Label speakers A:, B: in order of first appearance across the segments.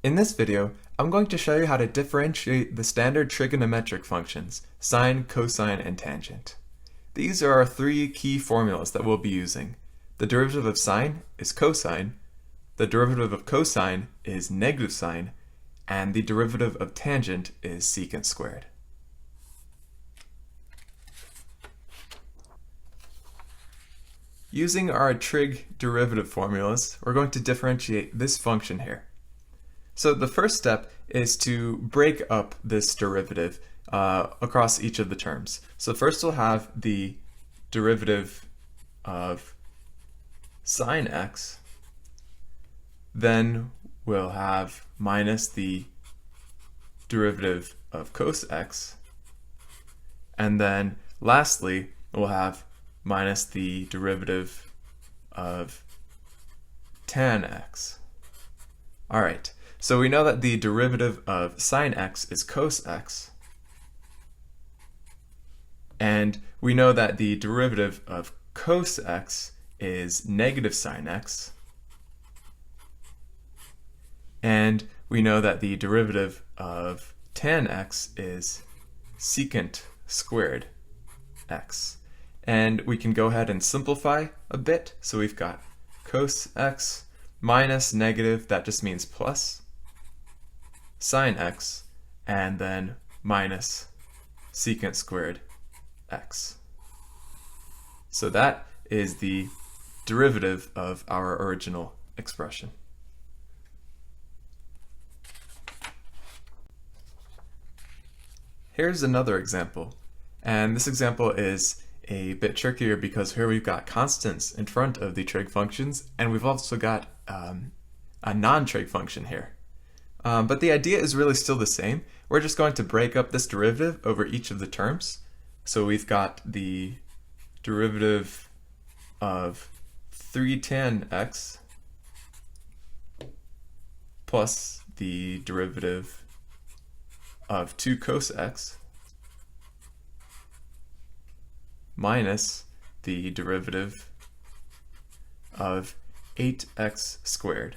A: In this video, I'm going to show you how to differentiate the standard trigonometric functions, sine, cosine, and tangent. These are our three key formulas that we'll be using. The derivative of sine is cosine, the derivative of cosine is negative sine, and the derivative of tangent is secant squared. Using our trig derivative formulas, we're going to differentiate this function here. So the first step is to break up this derivative across each of the terms. So first we'll have the derivative of sine x, then we'll have minus the derivative of cos x, and then lastly we'll have minus the derivative of tan x. Alright, so we know that the derivative of sine x is cos x, and we know that the derivative of cos x is negative sine x, and we know that the derivative of tan x is secant squared x. And we can go ahead and simplify a bit. So we've got cos x minus negative, that just means plus, sine x, and then minus secant squared x. So that is the derivative of our original expression. Here's another example, and this example is a bit trickier because here we've got constants in front of the trig functions, and we've also got a non-trig function here. But the idea is really still the same. We're just going to break up this derivative over each of the terms. So we've got the derivative of 3 tan x plus the derivative of 2 cos x minus the derivative of 8x squared.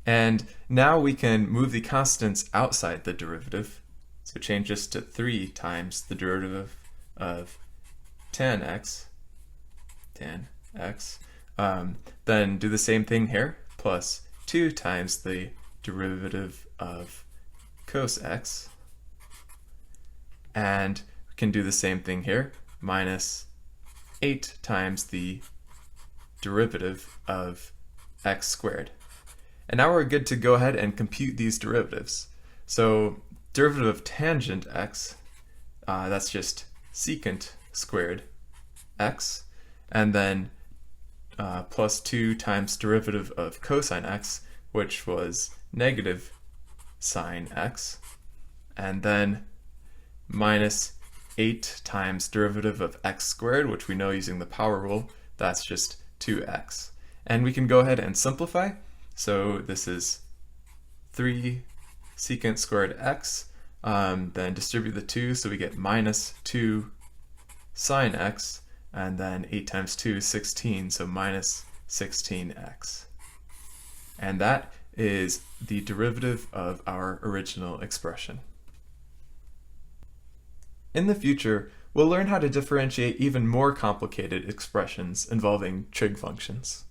A: And now we can move the constants outside the derivative. So change this to 3 times the derivative of tan x, then do the same thing here, plus 2 times the derivative of cos x, and we can do the same thing here, minus 8 times the derivative of x squared. And now we're good to go ahead and compute these derivatives. So derivative of tangent x, that's just secant squared x, and then plus 2 times derivative of cosine x, which was negative sine x, and then minus 8 times derivative of x squared, which we know using the power rule, that's just 2x. And we can go ahead and simplify. So this is 3 secant squared x, then distribute the 2, so we get minus 2 sine x, and then 8 times 2 is 16, so minus 16x. And that is the derivative of our original expression. In the future, we'll learn how to differentiate even more complicated expressions involving trig functions.